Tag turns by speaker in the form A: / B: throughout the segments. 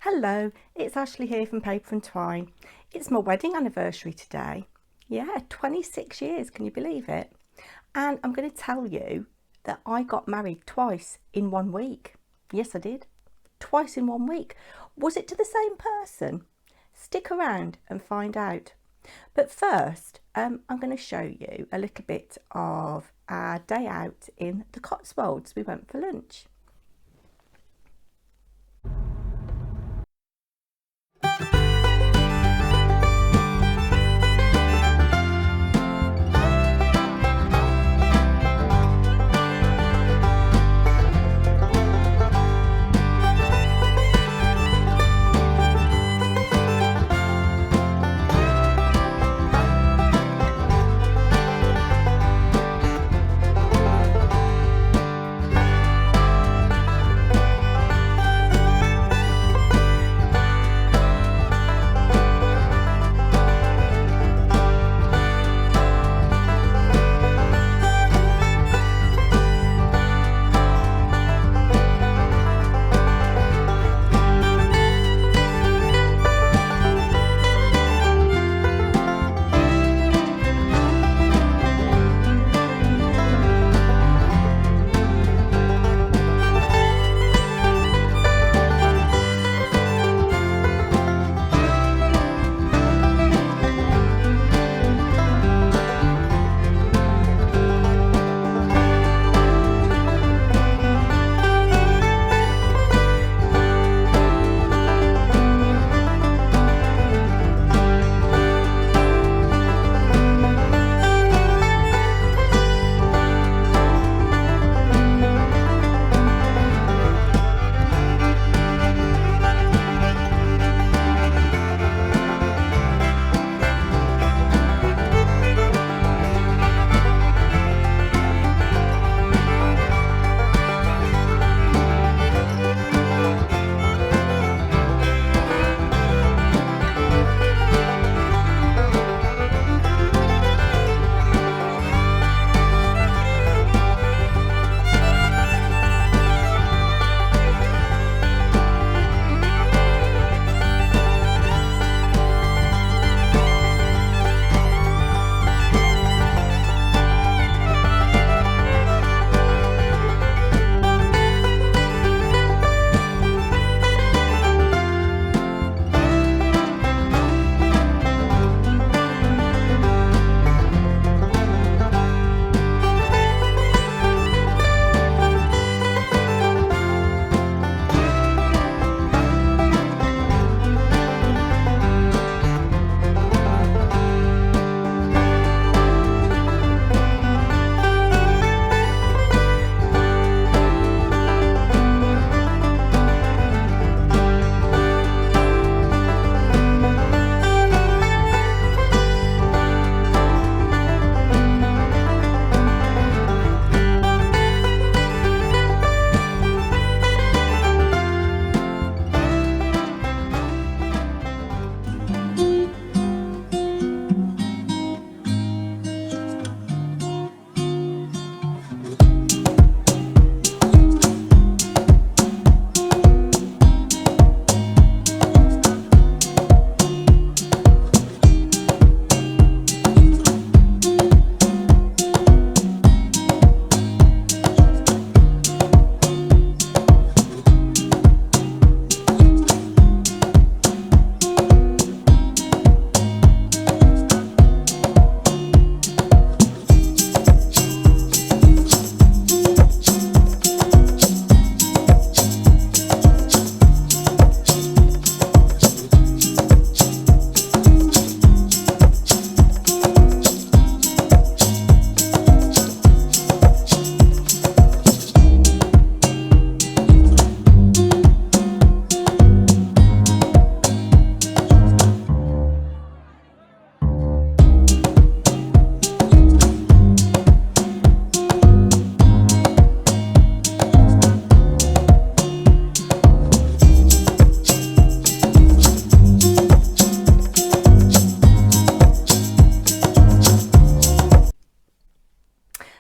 A: Hello, it's Ashley here from Paper and Twine. It's my wedding anniversary today. Yeah, 26 years, can you believe it? And I'm going to tell you that I got married twice in 1 week. Yes, I did. Twice in 1 week. Was it to the same person? Stick around and find out. But first, I'm going to show you a little bit of our day out in the Cotswolds. We went for lunch.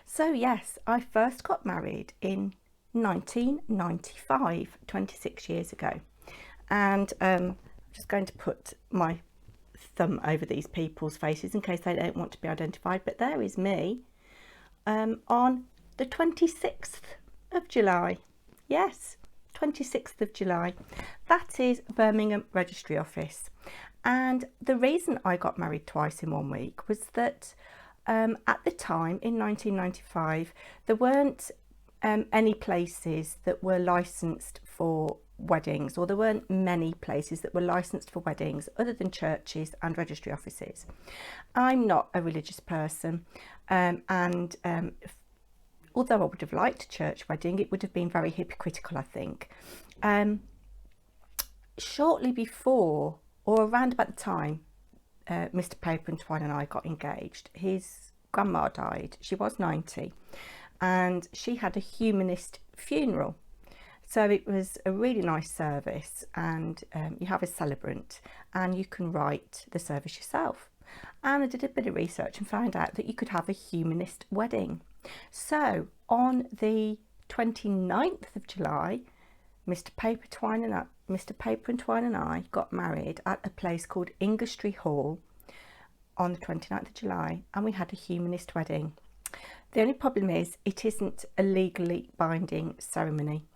A: So yes, I first got married in 1995, 26 years ago. And I'm just going to put my thumb over these people's faces in case they don't want to be identified. But there is me on the 26th of July. Yes, 26th of July. That is Birmingham Registry Office. And the reason I got married twice in 1 week was that at the time in 1995 there weren't any places that were licensed for weddings, or there weren't many places that were licensed for weddings other than churches and registry offices. I'm not a religious person, and although I would have liked a church wedding, it would have been very hypocritical, I think. Shortly before, or around about the time Mr. Paper&Twine and I got engaged, his grandma died. She was 90, and she had a humanist funeral. So it was a really nice service, and you have a celebrant and you can write the service yourself. And I did a bit of research and found out that you could have a humanist wedding. So on the 29th of July, Mr. Paper&Twine and I got married at a place called Ingestre Hall on the 29th of July, and we had a humanist wedding. The only problem is it isn't a legally binding ceremony.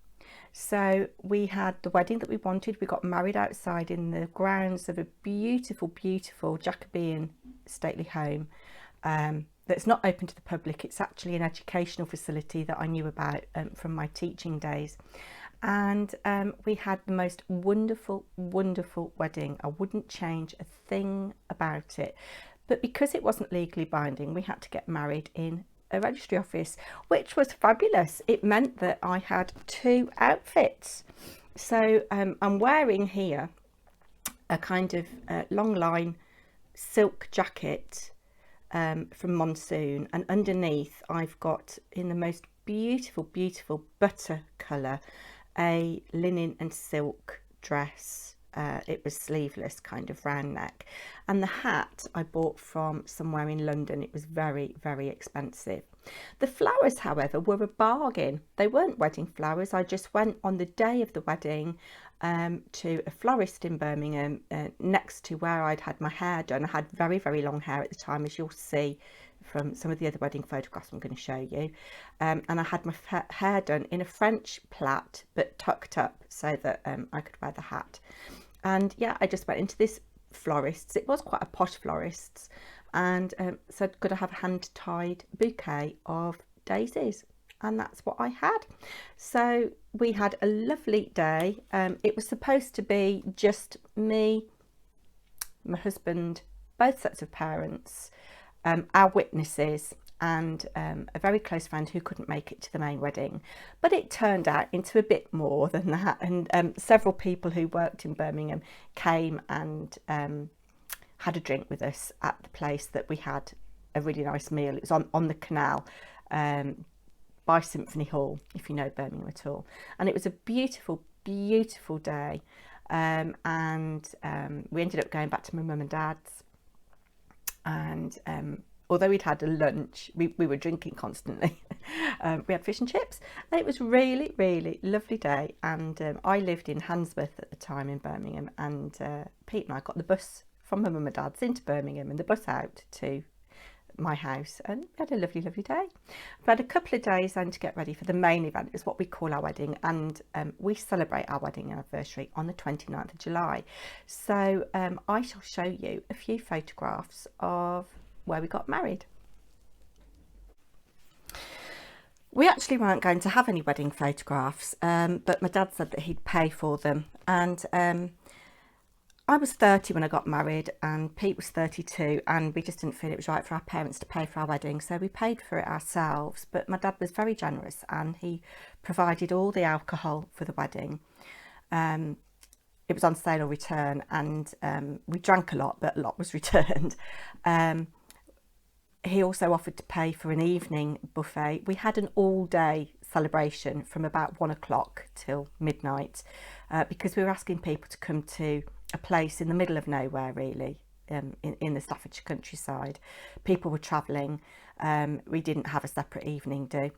A: So we had the wedding that we wanted. We got married outside in the grounds of a beautiful, beautiful Jacobean stately home that's not open to the public. It's actually an educational facility that I knew about from my teaching days. And we had the most wonderful, wonderful wedding. I wouldn't change a thing about it. But because it wasn't legally binding, we had to get married in a registry office, which was fabulous. It meant that I had 2 outfits. So I'm wearing here a kind of long line silk jacket from Monsoon, and underneath I've got, in the most beautiful, beautiful butter colour, a linen and silk dress. It was sleeveless, kind of round neck, and the hat I bought from somewhere in London. It was very, very expensive. The flowers, however, were a bargain. They weren't wedding flowers. I just went on the day of the wedding to a florist in Birmingham next to where I'd had my hair done. I had very, very long hair at the time, as you'll see from some of the other wedding photographs I'm going to show you, and I had my hair done in a French plait but tucked up so that I could wear the hat. And yeah, I just went into this florist's. It was quite a posh florist's, and said could I have a hand tied bouquet of daisies, and that's what I had. So we had a lovely day. It was supposed to be just me, my husband, both sets of parents, our witnesses, and a very close friend who couldn't make it to the main wedding. But it turned out into a bit more than that, and several people who worked in Birmingham came and had a drink with us at the place that we had a really nice meal. It was on the canal by Symphony Hall, if you know Birmingham at all. And it was a beautiful, beautiful day, and we ended up going back to my mum and dad's, and although we'd had a lunch, we were drinking constantly. We had fish and chips, and it was really, really lovely day. And I lived in Handsworth at the time in Birmingham, and Pete and I got the bus from my mum and dad's into Birmingham and the bus out to my house, and we had a lovely, lovely day. We had a couple of days then to get ready for the main event. It's what we call our wedding, and we celebrate our wedding anniversary on the 29th of July. So I shall show you a few photographs of where we got married. We actually weren't going to have any wedding photographs, but my dad said that he'd pay for them, and I was 30 when I got married, and Pete was 32, and we just didn't feel it was right for our parents to pay for our wedding, so we paid for it ourselves. But my dad was very generous, and he provided all the alcohol for the wedding. It was on sale or return, and we drank a lot, but a lot was returned. He also offered to pay for an evening buffet. We had an all-day celebration from about 1 o'clock till midnight, because we were asking people to come to a place in the middle of nowhere, really, in the Staffordshire countryside. People were travelling. We didn't have a separate evening do.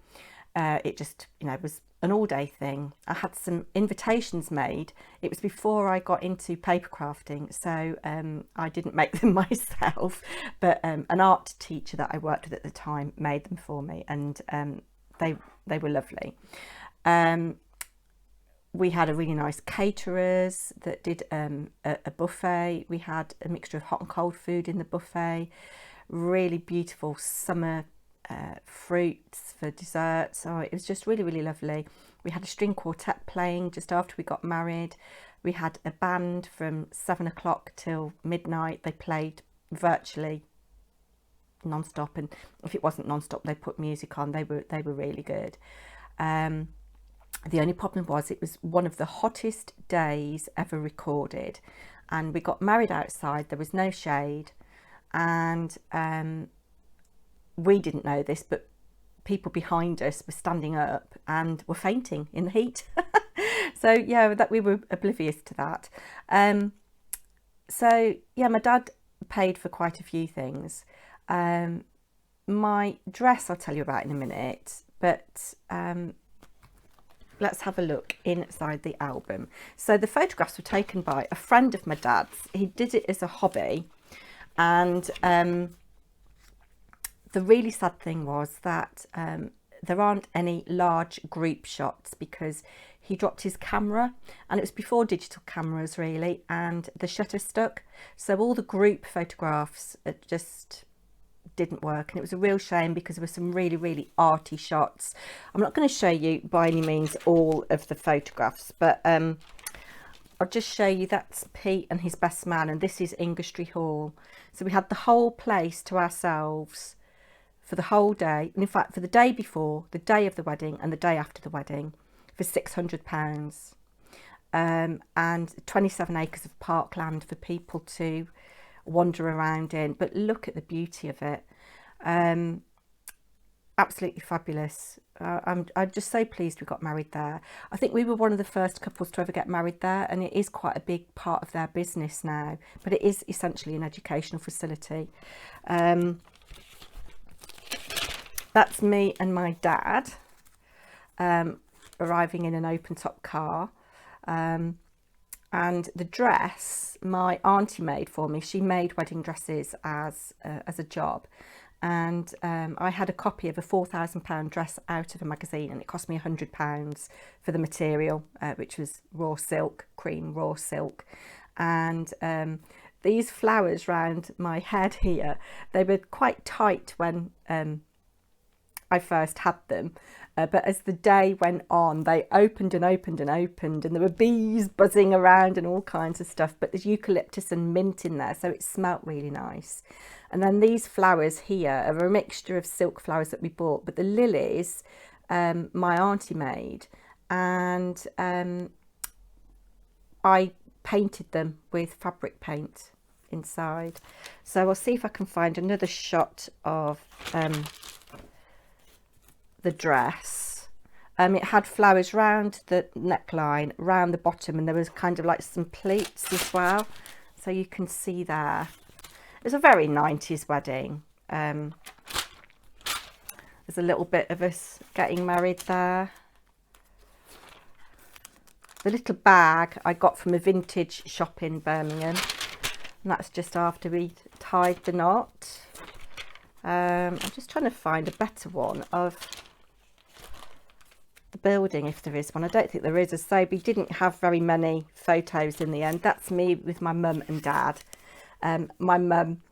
A: It just, was an all-day thing. I had some invitations made. It was before I got into paper crafting, so I didn't make them myself, but an art teacher that I worked with at the time made them for me, and they were lovely. We had a really nice caterers that did a buffet. We had a mixture of hot and cold food in the buffet, really beautiful summer fruits for desserts. Oh, it was just really, really lovely. We had a string quartet playing just after we got married. We had a band from 7 o'clock till midnight. They played virtually non-stop, and if it wasn't non-stop, they put music on. They were really good. The only problem was it was one of the hottest days ever recorded, and we got married outside. There was no shade, and we didn't know this, but people behind us were standing up and were fainting in the heat. So yeah, that we were oblivious to that. So yeah, my dad paid for quite a few things. My dress I'll tell you about in a minute, but let's have a look inside the album. So the photographs were taken by a friend of my dad's. He did it as a hobby, and the really sad thing was that there aren't any large group shots because he dropped his camera, and it was before digital cameras really, and the shutter stuck, so all the group photographs just didn't work, and it was a real shame because there were some really, really arty shots. I'm not going to show you by any means all of the photographs, but I'll just show you. That's Pete and his best man, and this is Inglestree Hall. So we had the whole place to ourselves for the whole day, and in fact for the day before, the day of the wedding, and the day after the wedding, for £600, and 27 acres of parkland for people to wander around in. But look at the beauty of it. Absolutely fabulous. I'm just so pleased we got married there. I think we were one of the first couples to ever get married there, and it is quite a big part of their business now, but it is essentially an educational facility. That's me and my dad arriving in an open top car, and the dress my auntie made for me. She made wedding dresses as a job, and I had a copy of a £4,000 dress out of a magazine, and it cost me £100 for the material, which was raw silk, cream raw silk. And these flowers round my head here, they were quite tight when I first had them, but as the day went on, they opened and opened and opened, and there were bees buzzing around and all kinds of stuff, but there's eucalyptus and mint in there, so it smelt really nice. And then these flowers here are a mixture of silk flowers that we bought, but the lilies my auntie made, and I painted them with fabric paint inside. So I'll see if I can find another shot of the dress. It had flowers round the neckline, round the bottom, and there was kind of like some pleats as well, so you can see there. It was a very 90s wedding. There's a little bit of us getting married there. The little bag I got from a vintage shop in Birmingham, and that's just after we tied the knot. I'm just trying to find a better one of the building, if there is one. I don't think there is. As I say, we didn't have very many photos in the end. That's me with my mum and dad. My mum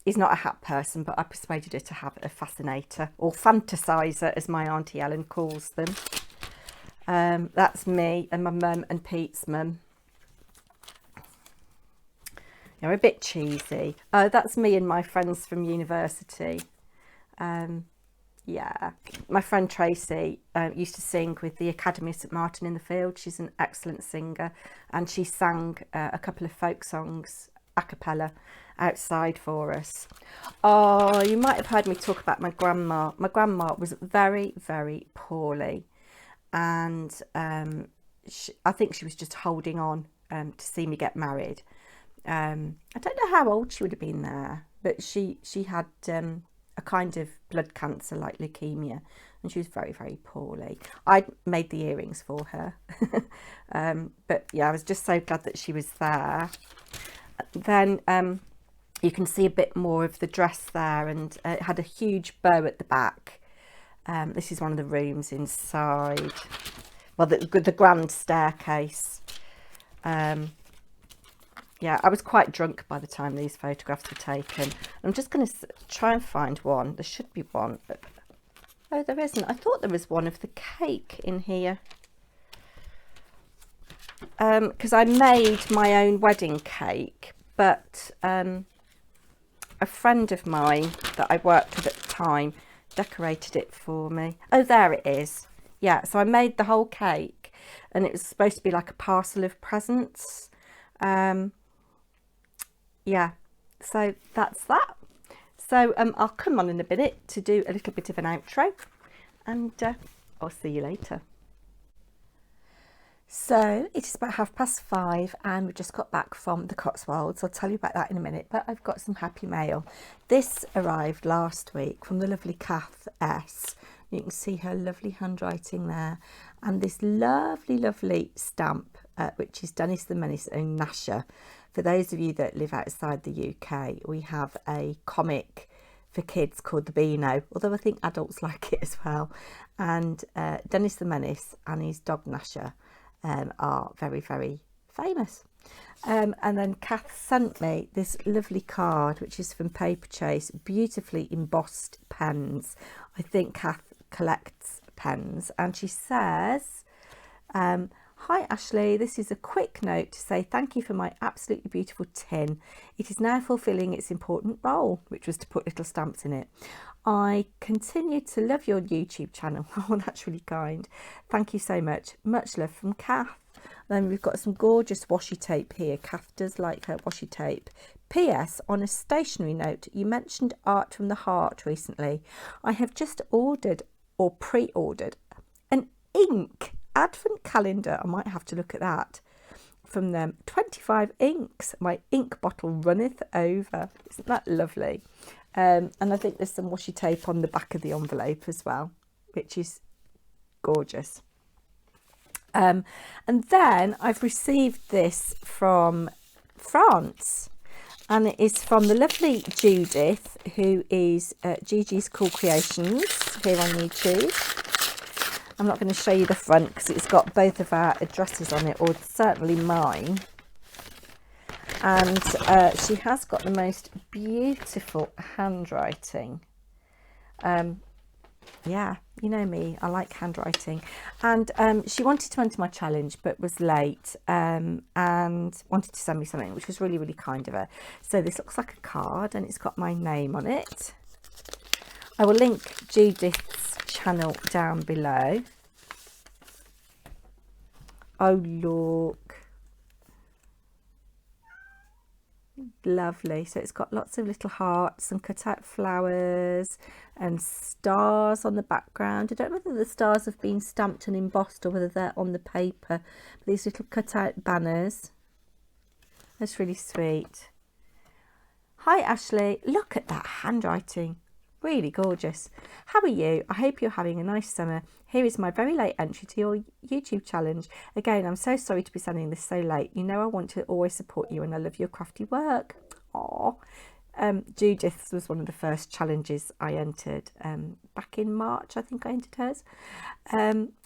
A: is not a hat person, but I persuaded her to have a fascinator, or fantasizer as my auntie Ellen calls them. That's me and my mum and Pete's mum. They're a bit cheesy. That's me and my friends from university. Yeah, my friend Tracy used to sing with the Academy of St Martin in the Field. She's an excellent singer, and she sang a couple of folk songs a cappella outside for us. Oh, you might have heard me talk about my grandma. My grandma was very, very poorly, and I think she was just holding on to see me get married. I don't know how old she would have been there, but she had a kind of blood cancer like leukemia, and she was very, very poorly. I made the earrings for her. But yeah, I was just so glad that she was there. Then you can see a bit more of the dress there, and it had a huge bow at the back. This is one of the rooms inside. Well, the grand staircase. Yeah, I was quite drunk by the time these photographs were taken. I'm just going to try and find one. There should be one. But, oh, there isn't. I thought there was one of the cake in here. Because I made my own wedding cake, but a friend of mine that I worked with at the time decorated it for me. Oh, there it is. Yeah, so I made the whole cake, and it was supposed to be like a parcel of presents. Yeah, so that's that. So I'll come on in a minute to do a little bit of an outro, and I'll see you later. So it is about 5:30 and we've just got back from the Cotswolds. I'll tell you about that in a minute, but I've got some happy mail. This arrived last week from the lovely Kath S. You can see her lovely handwriting there, and this lovely, lovely stamp, which is Dennis the Menace's own Nasher. For those of you that live outside the UK, we have a comic for kids called the Beano, although I think adults like it as well. And Dennis the Menace and his dog Nasher are very, very famous. And then Kath sent me this lovely card, which is from Paper Chase, beautifully embossed pens. I think Kath collects pens, and she says, hi Ashley, this is a quick note to say thank you for my absolutely beautiful tin. It is now fulfilling its important role, which was to put little stamps in it. I continue to love your YouTube channel. Oh, that's really kind. Thank you so much. Much love from Kath. Then we've got some gorgeous washi tape here. Kath does like her washi tape. P.S. On a stationery note, you mentioned Art from the Heart recently. I have just ordered or pre-ordered an ink advent calendar. I might have to look at that from them. 25 inks. My ink bottle runneth over. Isn't that lovely? And I think there's some washi tape on the back of the envelope as well, which is gorgeous. And then I've received this from France, and it is from the lovely Judith, who is Gigi's Cool Creations here on YouTube. I'm not going to show you the front because it's got both of our addresses on it, or certainly mine. And she has got the most beautiful handwriting. Yeah, you know me, I like handwriting. And she wanted to enter my challenge but was late, and wanted to send me something, which was really, really kind of her. So this looks like a card, and it's got my name on it. I will link Judith's channel down below. Oh, look. Lovely. So it's got lots of little hearts and cut out flowers and stars on the background. I don't know whether the stars have been stamped and embossed or whether they're on the paper. But these little cut out banners. That's really sweet. Hi Ashley, look at that handwriting. Really gorgeous. How are you? I hope you're having a nice summer. Here is my very late entry to your YouTube challenge. Again, I'm so sorry to be sending this so late. You know I want to always support you and I love your crafty work. Aww. Judith's was one of the first challenges I entered back in March. I think I entered hers.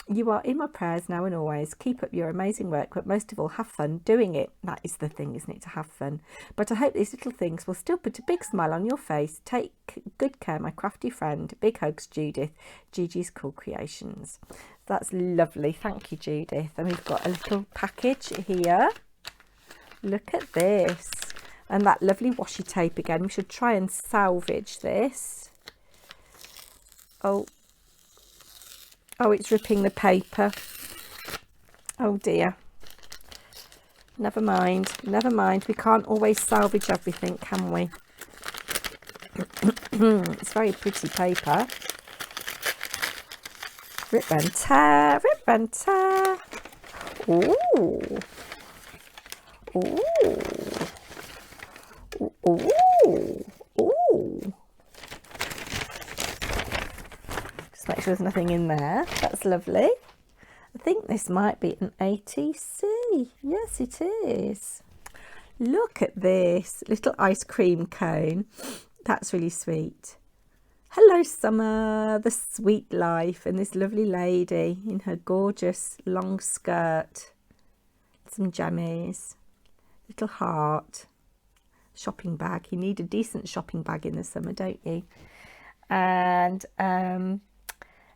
A: You are in my prayers now and always. Keep up your amazing work, but most of all, have fun doing it. That is the thing, isn't it, to have fun? But I hope these little things will still put a big smile on your face. Take good care, my crafty friend. Big hugs, Judith. Gigi's Cool Creations. That's lovely. Thank you, Judith. And we've got a little package here. Look at this. And that lovely washi tape again. We should try and salvage this. Oh, it's ripping the paper. Oh dear. Never mind. Never mind. We can't always salvage everything, can we? It's very pretty paper. Rip and tear. Rip and tear. Ooh. Ooh. Ooh, ooh. Just make sure there's nothing in there. That's lovely. I think this might be an ATC. Yes, it is. Look at this little ice cream cone. That's really sweet. Hello, summer, the sweet life, and this lovely lady in her gorgeous long skirt. Some jammies, little heart, shopping bag. You need a decent shopping bag in the summer, don't you? And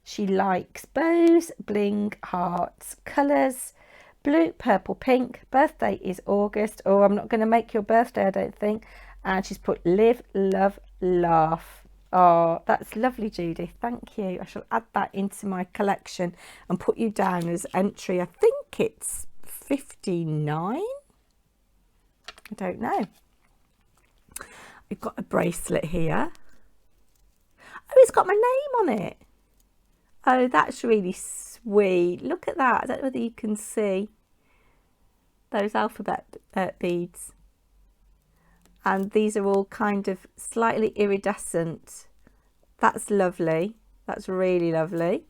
A: she likes bows, bling, hearts, colours, blue, purple, pink. Birthday is August. Oh, I'm not going to make your birthday, I don't think. And she's put live, love, laugh. Oh, that's lovely, Judith. Thank you. I shall add that into my collection and put you down as entry. I think it's 59. I don't know. We've got a bracelet here. Oh, it's got my name on it. Oh, that's really sweet. Look at that. I don't know whether you can see those alphabet beads. And these are all kind of slightly iridescent. That's lovely. That's really lovely.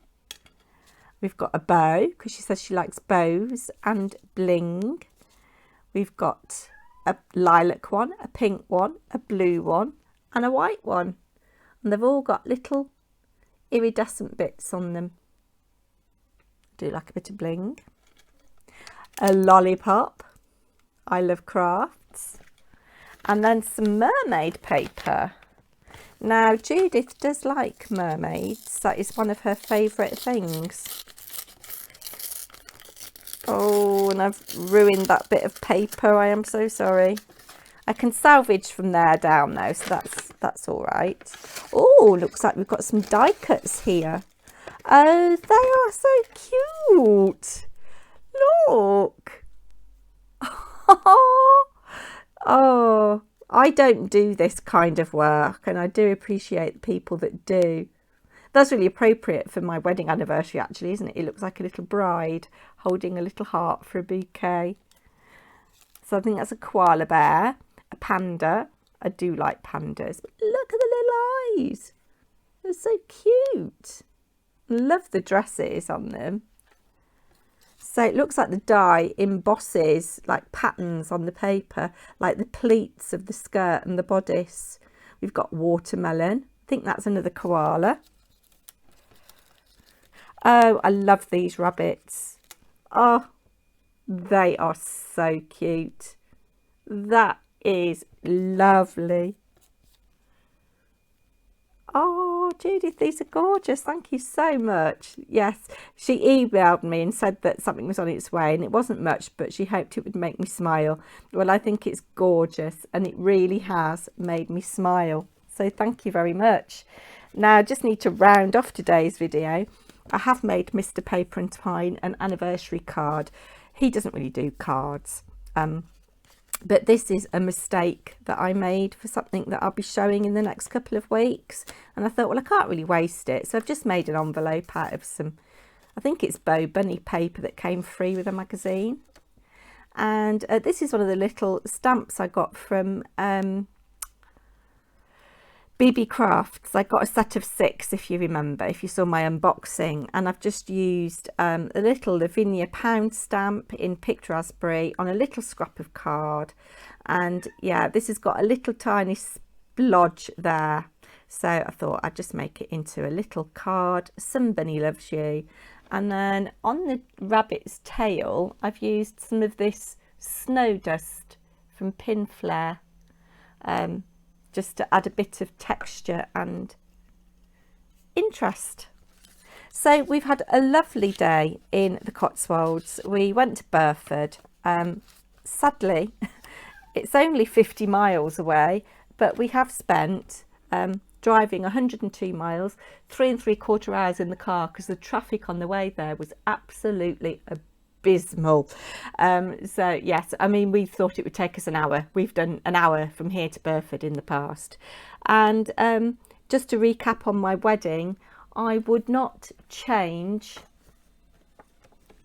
A: We've got a bow, because she says she likes bows and bling. We've got a lilac one, a pink one, a blue one, and a white one. And they've all got little iridescent bits on them. Do like a bit of bling. A lollipop. I love crafts. And then some mermaid paper. Now Judith does like mermaids. That is one of her favourite things. Oh, and I've ruined that bit of paper. I am so sorry. I can salvage from there down though, so that's all right. Oh, looks like we've got some die cuts here. Oh, they are so cute. Look. Oh, I don't do this kind of work, and I do appreciate the people that do. That's really appropriate for my wedding anniversary, actually, isn't it? It looks like a little bride holding a little heart for a bouquet. So I think that's a koala bear, a panda. I do like pandas. But look at the little eyes. They're so cute. Love the dresses on them. So it looks like the die embosses like patterns on the paper, like the pleats of the skirt and the bodice. We've got watermelon. I think that's another koala. Oh, I love these rabbits. Oh, they are so cute. That is lovely. Oh, Judith, these are gorgeous. Thank you so much. Yes, she emailed me and said that something was on its way, and it wasn't much, but she hoped it would make me smile. Well, I think it's gorgeous, and it really has made me smile. So thank you very much. Now, I just need to round off today's video. I have made Mr. Paper&Twine an anniversary card. He doesn't really do cards. But this is a mistake that I made for something that I'll be showing in the next couple of weeks. And I thought, well, I can't really waste it. So I've just made an envelope out of some, I think it's Bow Bunny paper that came free with a magazine. And this is one of the little stamps I got from BB Crafts. I got a set of 6, if you remember, if you saw my unboxing, and I've just used a little Lavinia pound stamp in picked raspberry on a little scrap of card. And yeah, this has got a little tiny splodge there, so I thought I'd just make it into a little card. Somebody loves you. And then on the rabbit's tail, I've used some of this snow dust from Pin Flare, just to add a bit of texture and interest. So we've had a lovely day in the Cotswolds. We went to Burford. Sadly, it's only 50 miles away, but we have spent driving 102 miles, 3 3/4 hours in the car, because the traffic on the way there was absolutely abysmal. So yes, I mean, we thought it would take us an hour. We've done an hour from here to Burford in the past. And just to recap on my wedding, I would not change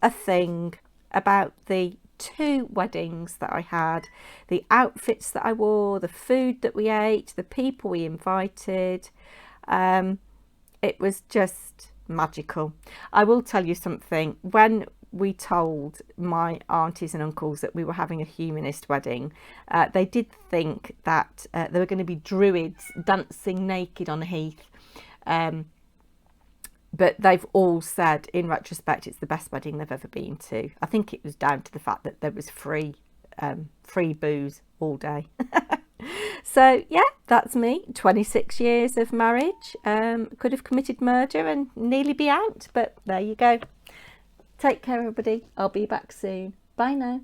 A: a thing about the 2 weddings that I had, the outfits that I wore, the food that we ate, the people we invited. It was just magical. I will tell you something. When we told my aunties and uncles that we were having a humanist wedding, they did think that there were going to be druids dancing naked on a heath. But they've all said, in retrospect, it's the best wedding they've ever been to. I think it was down to the fact that there was free booze all day. So yeah, that's me. 26 years of marriage. Could have committed murder and nearly be out, but there you go. Take care, everybody. I'll be back soon. Bye now.